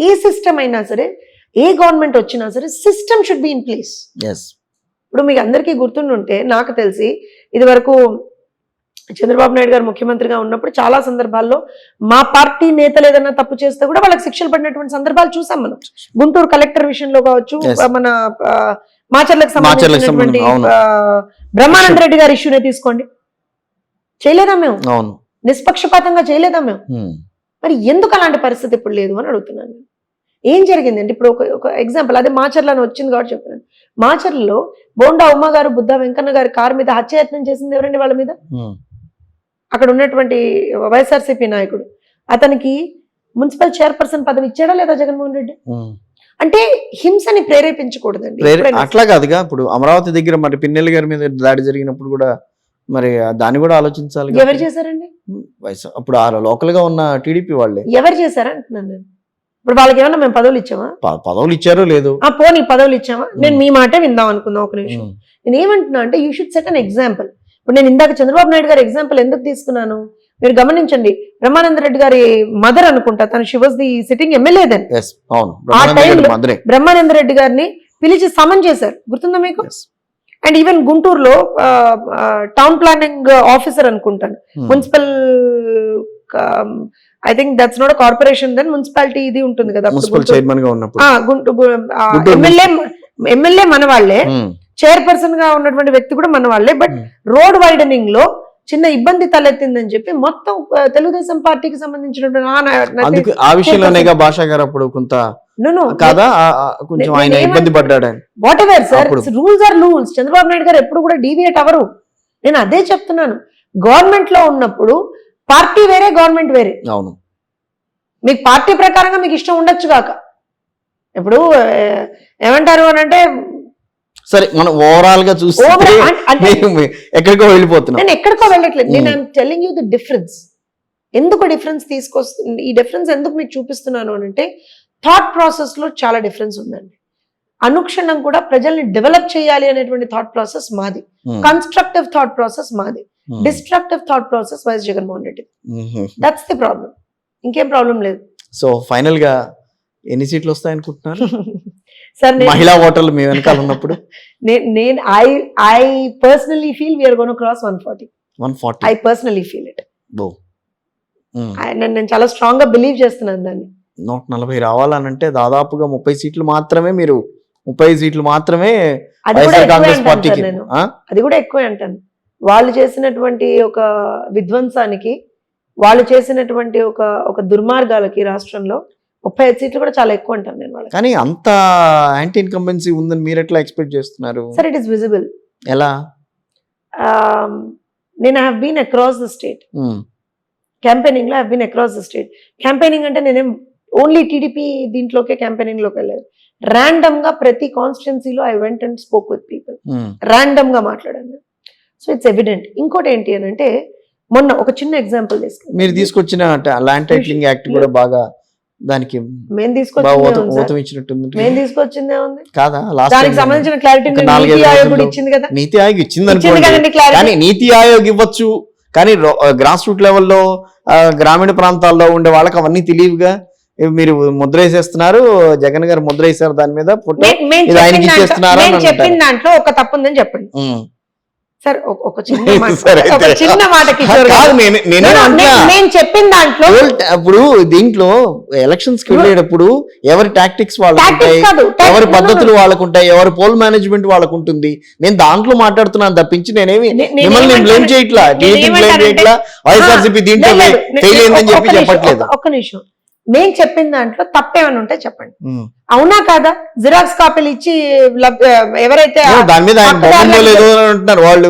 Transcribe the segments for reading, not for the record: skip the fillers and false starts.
ఏ system అయినా సరే, ఏ government వచ్చినా సరే, system should be in place. ఇప్పుడు మీకు అందరికీ గుర్తుండుంటే, నాకు తెలిసి ఇది వరకు చంద్రబాబు నాయుడు గారు ముఖ్యమంత్రిగా ఉన్నప్పుడు చాలా సందర్భాల్లో మా పార్టీ నేతలు ఏదైనా తప్పు చేస్తే కూడా వాళ్ళకి శిక్షలు పడినటువంటి సందర్భాలు చూసాం మనం. గుంటూరు కలెక్టర్ విషయంలో కావచ్చు, మన మాచర్లకు సంబంధించినటువంటి బ్రహ్మానంద రెడ్డి గారి ఇష్యూనే తీసుకోండి, చేయలేదా మేము? నిష్పక్షపాతంగా చేయలేదా మేము? మరి ఎందుకు అలాంటి పరిస్థితి ఇప్పుడు లేదు అని అడుగుతున్నాను. ఏం జరిగిందండి? ఇప్పుడు ఒక ఎగ్జాంపుల్, అదే మాచర్లను వచ్చింది కాబట్టి చెప్తున్నాను. మాచర్లలో బోండా ఉమ్మ గారు, బుద్ధ వెంకన్న గారి కారు మీద హత్యాయత్నం చేసింది ఎవరండి? వాళ్ళ మీద అక్కడ ఉన్నటువంటి వైఎస్ఆర్సీపీ నాయకుడు. అతనికి మున్సిపల్ చైర్పర్సన్ పదవి ఇచ్చాడా లేదా జగన్మోహన్ రెడ్డి? అంటే హింసని ప్రేరేపించకూడదండి. అట్లా కాదుగా. ఇప్పుడు అమరావతి దగ్గర మరి పిన్నెల్లి గారి మీద దాడి జరిగినప్పుడు కూడా మరి దాన్ని కూడా ఆలోచించాలి. ఎవరు చేశారండి? అప్పుడు ఆ లోకల్ గా ఉన్న టీడీపీ వాళ్ళే. ఎవరు చేశారంటున్నాను నేను. ఇప్పుడు వాళ్ళకి ఏమన్నా మేము పదవులు ఇచ్చామా? పదవులు ఇచ్చారో లేదు. పోనీ పదవులు ఇచ్చామా? నేను మీ మాటే విందాం అనుకుందాం ఒక నిమిషం. నేను ఏమంటున్నా అంటే, you should set an example. ఇప్పుడు నేను ఇందాక చంద్రబాబు నాయుడు గారి ఎగ్జాంపుల్ ఎందుకు తీసుకున్నాను మీరు గమనించండి. బ్రహ్మానంద రెడ్డి గారి మదర్ అనుకుంటా, తను she was the sitting MLA then. ఆ టైంలో బ్రహ్మానంద రెడ్డి గారిని పిలిచి సమన్ చేశారు, గుర్తుందా మీకు? అండ్ ఈవెన్ గుంటూరులో టౌన్ ప్లానింగ్ ఆఫీసర్ అనుకుంటాను, municipal, I think that's not corporation, then municipality ఇది ఉంటుంది కదా, ఎమ్మెల్యే మన వాళ్ళే, చైర్పర్సన్ గా ఉన్నటువంటి వ్యక్తి కూడా మన వాళ్ళే. బట్ రోడ్ వైడనింగ్ లో చిన్న ఇబ్బంది తలెత్తిందని చెప్పి మొత్తం తెలుగుదేశం పార్టీకి సంబంధించినటువంటి ఆ విషయంలోనే భాషా గారు అప్పుడు కొంత whatever sir, rules are rules. Chandrababu Naidu గారు ఎప్పుడు కూడా డీవియేట్ అవరు. నేను అదే చెప్తున్నాను. గవర్నమెంట్ లో ఉన్నప్పుడు పార్టీ వేరే, గవర్నమెంట్ వేరే. అవును, మీకు పార్టీ ప్రకారంగా మీకు ఇష్టం ఉండొచ్చు కాక, ఇప్పుడు ఏమంటారు అని అంటే, సరే మనం ఓవరాల్ గా చూస్తే ఎక్కడికో వెళ్ళిపోతున్నాం. నేను ఎక్కడికో వెళ్ళట్లేదు. నేను I'm telling you the difference. ఎందుకు డిఫరెన్స్ తీసుకొస్తుంది, ఈ డిఫరెన్స్ ఎందుకు మీకు చూపిస్తున్నాను అని అంటే, థాట్ ప్రాసెస్ లో చాలా డిఫరెన్స్ ఉందండి. అనుక్షణం కూడా ప్రజల్ని డెవలప్ చేయాలి అనేటువంటి థాట్ ప్రాసెస్ మాది, కన్స్ట్రక్టివ్ థాట్ ప్రాసెస్ మాది, destructive thought process YS Jaganmohan Reddy. That's the problem, ఇంకేం ప్రాబ్లం లేదు. సో ఫైనల్ గా ఎన్ని సీట్లు వస్తాయనుకుంటున్నారు సార్? మహిళా ఓటర్లు మీ వెనకాల ఉన్నప్పుడు నేను I personally feel we're gonna cross 140. I personally feel it. నేను చాలా స్ట్రాంగ్ గా బిలీవ్ చేస్తున్నాను దాన్ని. 140 రావాలనంటే దాదాపుగా 30 సీట్లు మాత్రమే, మీరు 30 సీట్లు మాత్రమే కాంగ్రెస్ పార్టీకి. అది కూడా ఎక్కువే అంటాను. వాళ్ళు చేసినటువంటి ఒక విధ్వంసానికి, వాళ్ళు చేసినటువంటి ఒక దుర్మార్గాలకి రాష్ట్రంలో 35 సీట్లు కూడా చాలా ఎక్కువ అంటాను నేను వాళ్ళకి. కానీ అంత యాంటీ ఇన్కంబెన్సీ ఉందని మీరు ఎట్లా ఎక్స్పెక్ట్ చేస్తున్నారు? Sir, it is visible. ఎలా? నేను I have been across the state campaigning లో. I have been across the state campaigning అంటే నేనేం ఓన్లీ టీడీపీ దీంట్లోకే క్యాంపెయినింగ్ లోకి వెళ్ళలేదు. ర్యాండమ్ గా ప్రతి కాన్స్టిట్యున్సీలో I went and spoke with people. Random గా మాట్లాడాను. So it's evident. ఇంకోటి ఏంటి అని అంటే, మొన్న ఒక చిన్న ఎగ్జాంపుల్ తీసుకుని, మీరు తీసుకొచ్చిన ల్యాండ్ టైటిలింగ్ యాక్ట్ కూడా బాగా దానికి మేము తీసుకొచ్చిందే ఉంది కాదా? దానికి సంబంధించిన క్లారిటీ నీతి ఆయోగ్ కూడా ఇచ్చింది కదా. నీతి ఆయోగ్ ఇచ్చింది కానీ నీతి ఆయోగ్ ఇవ్వచ్చు, కానీ గ్రాస్ రూట్ లెవెల్లో గ్రామీణ ప్రాంతాల్లో ఉండే వాళ్ళకి అవన్నీ తెలియవుగా. మీరు ముద్ర వేసేస్తున్నారు, జగన్ గారు ముద్ర వేసారు దాని మీద, చెప్పిన దాంట్లో ఒక తప్పు ఉందని చెప్పండి సార్. ఒక చిన్న మాట కిషోర్ గారు, నేను చెప్పిన దాంట్లో, ఇప్పుడు దీంట్లో ఎలక్షన్స్ కి వెళ్ళేటప్పుడు ఎవరి టాక్టిక్స్ వాళ్ళకు ఉంటాయి, ఎవరి పద్ధతులు వాళ్ళకు ఉంటాయి, ఎవరి పోల్ మేనేజ్మెంట్ వాళ్ళకు ఉంటుంది. నేను దాంట్లో మాట్లాడుతున్నాను తప్పించి నేనేమి మిమ్మల్ని బ్లేమ్ చేయట్లా, టీడీపీ బ్లేమ్ చేయట్లా, వైఎస్ఆర్సీపీ దీంట్లో ఫెయిల్ అయిందని చెప్పి చెప్పట్లేదు. ఒక్క నిమిషం, నేను చెప్పిన దాంట్లో తప్పేమని ఉంటే చెప్పండి. అవునా కాదా? జిరాక్స్ కాపీలు ఇచ్చి ఎవరైతే దాని మీద వాళ్ళు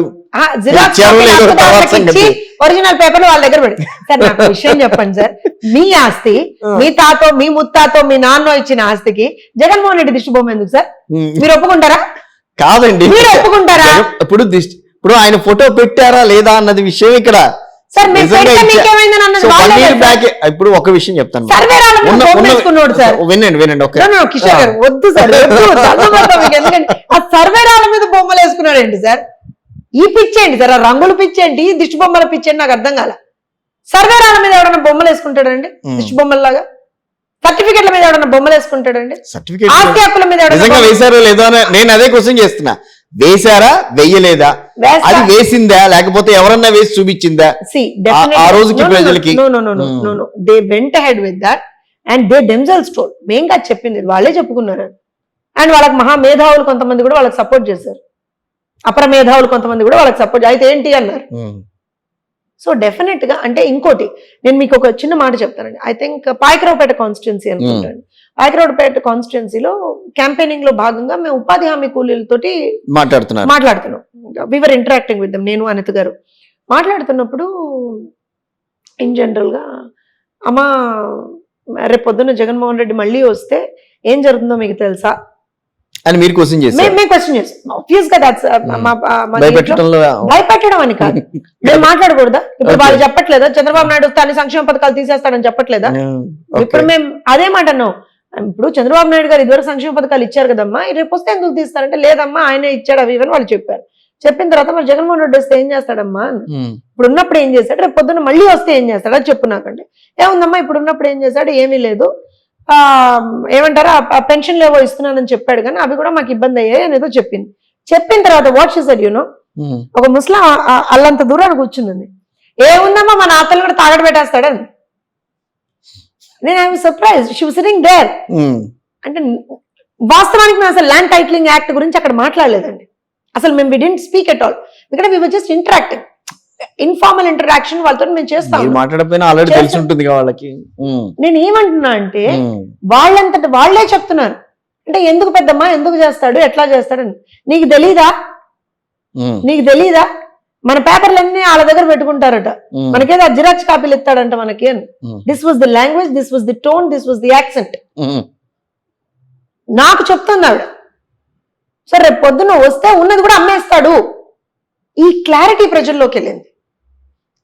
ఒరిజినల్ పేపర్లు వాళ్ళ దగ్గర పెట్టి, సార్ నాకు విషయం చెప్పండి సార్, మీ ఆస్తి, మీ తాతో, మీ ముత్తాతో, మీ నాన్న ఇచ్చిన ఆస్తికి జగన్మోహన్ రెడ్డి దిష్టి బొమ్మ ఎందుకు సార్? మీరు ఒప్పుకుంటారా? కాదండి, మీరు ఒప్పుకుంటారా? ఇప్పుడు ఆయన ఫోటో పెట్టారా లేదా అన్నది విషయం ఇక్కడ. ఇప్పుడు ఒక విషయం చెప్తాను, వినండి కిషోర్ గారు, వద్దు సార్, ఆ సర్వేరాల మీద బొమ్మలు వేసుకున్నాడు ఏంటి సార్? ఈ పిచ్చేంటి సార్? ఆ రంగులు పిచ్చేంటి, దిష్టి బొమ్మల పిచ్చేంటి? నాకు అర్థం కాల. సర్వేరాల మీద ఎవరైనా బొమ్మలు వేసుకుంటాడండి దిష్టి బొమ్మల్లాగా? సర్టిఫికెట్ల మీద ఎవడన్నా బొమ్మలు వేసుకుంటాడండి? సర్టిఫికేట్ ఆస్తి హక్కుల మీద ఎవడన్నా నిజంగా వేశారో లేదో అని నేను అదే క్వశ్చన్ చేస్తున్నా. వేశారా వెయ్యలేదా, వేస్తా- అది వేసిందా లేకపోతే ఎవరన్నా వేసి చూపించిందా See, ఆ definitely- రోజుకి no, no, no, ప్రజలకి? no, no, no, no, no, no. They went ahead with that and they themselves told. మేం కాదు చెప్పింది, వాళ్ళే చెప్పుకున్నారు. అండ్ వాళ్ళకి మహా మేధావులు కొంతమంది కూడా వాళ్ళకి సపోర్ట్ చేశారు, అపర మేధావులు కొంతమంది కూడా వాళ్ళకి సపోర్ట్ అయితే ఏంటి అన్నారు. సో డెఫినెట్ గా అంటే ఇంకోటి నేను మీకు ఒక చిన్న మాట చెప్తానండి. ఐ థింక్ పాయకరావుపేట కాన్స్టిట్యున్సీ అనుకుంటాను. పాయకరావుపేట కాన్స్టిట్యున్సీలో క్యాంపెయినింగ్ లో భాగంగా మేము ఉపాధి హామీ కూలీలతోటి మాట్లాడుతున్నాం. వీఆర్ ఇంటరాక్టింగ్ విత్ దెమ్, నేను అనిత గారు మాట్లాడుతున్నప్పుడు ఇన్ జనరల్ గా అమ్మా రేపు పొద్దున్న జగన్మోహన్ రెడ్డి మళ్ళీ వస్తే ఏం జరుగుతుందో మీకు తెలుసా అని మీరు క్వశ్చన్ చేశారు. మేము క్వశ్చన్ చేస్తాం. ఆబ్వియస్ గా that's, భయపెట్టడంలో భయపెట్టడం అని కాదు, మేము మాట్లాడకూడదా? ఇప్పుడు వాళ్ళు చెప్పట్లేదా చంద్రబాబు నాయుడు వస్తే అన్ని సంక్షేమ పథకాలు తీసేస్తాడని చెప్పట్లేదా? ఇప్పుడు మేము అదే మాట అన్నాం. ఇప్పుడు చంద్రబాబు నాయుడు గారు ఇదివరకు సంక్షేమ పథకాలు ఇచ్చారు కదమ్మా, రేపు వస్తే ఎందుకు తీస్తారంటే లేదమ్మా ఆయనే ఇచ్చాడు అవి ఇవని వాళ్ళు చెప్పారు. చెప్పిన తర్వాత మరి జగన్మోహన్ రెడ్డి వస్తే ఏం చేస్తాడమ్మా? ఇప్పుడు ఉన్నప్పుడు ఏం చేస్తాడు, రేపు పొద్దున్న మళ్ళీ వస్తే ఏం చేస్తాడు అది చెప్పు నాకంటే. ఏముందమ్మా ఇప్పుడు ఉన్నప్పుడు ఏం చేశాడు, ఏమీ లేదు, ఏమంటారు ఆ పెన్షన్లు ఏవో ఇస్తున్నానని చెప్పాడు కానీ అవి కూడా మాకు ఇబ్బంది అయ్యాయి అనేదో చెప్పింది. చెప్పిన తర్వాత వాట్ షీ సెడ్ యూనో, ఒక ముస్లిం అల్లంత దూరాన్ని కూర్చుంది, ఏముందమ్మా మన ఆతలు కూడా తాగడ పెట్టేస్తాడని. నేను I was surprised, she was sitting there. అంటే వాస్తవానికి మేము అసలు ల్యాండ్ టైటిలింగ్ యాక్ట్ గురించి అక్కడ మాట్లాడలేదండి అసలు. మేము we didn't speak at all, ఎందుకంటే we were just interacting, informal interaction వాళ్ళతో మేము చేస్తాం. మాట్లాడకపోయినా ఆల్రెడీ తెలిసి ఉంటుంది వాళ్ళకి. నేను ఏమంటున్నా అంటే వాళ్ళంతట వాళ్ళే చెప్తున్నారు, అంటే ఎందుకు పెద్దమ్మా ఎందుకు చేస్తాడు ఎట్లా చేస్తాడని. నీకు తెలీదా, నీకు తెలీదా? మన పేపర్లన్నీ వాళ్ళ దగ్గర పెట్టుకుంటారట, మనకేదో జిరాక్స్ కాపీలు ఇస్తాడంట మనకి. This was the language, this was the tone, this was the accent. నాకు చెప్తుంది ఆవిడ. సో రేపు పొద్దున్న వస్తే ఉన్నది కూడా అమ్మేస్తాడు. ఈ క్లారిటీ ప్రజల్లోకి వెళ్ళింది.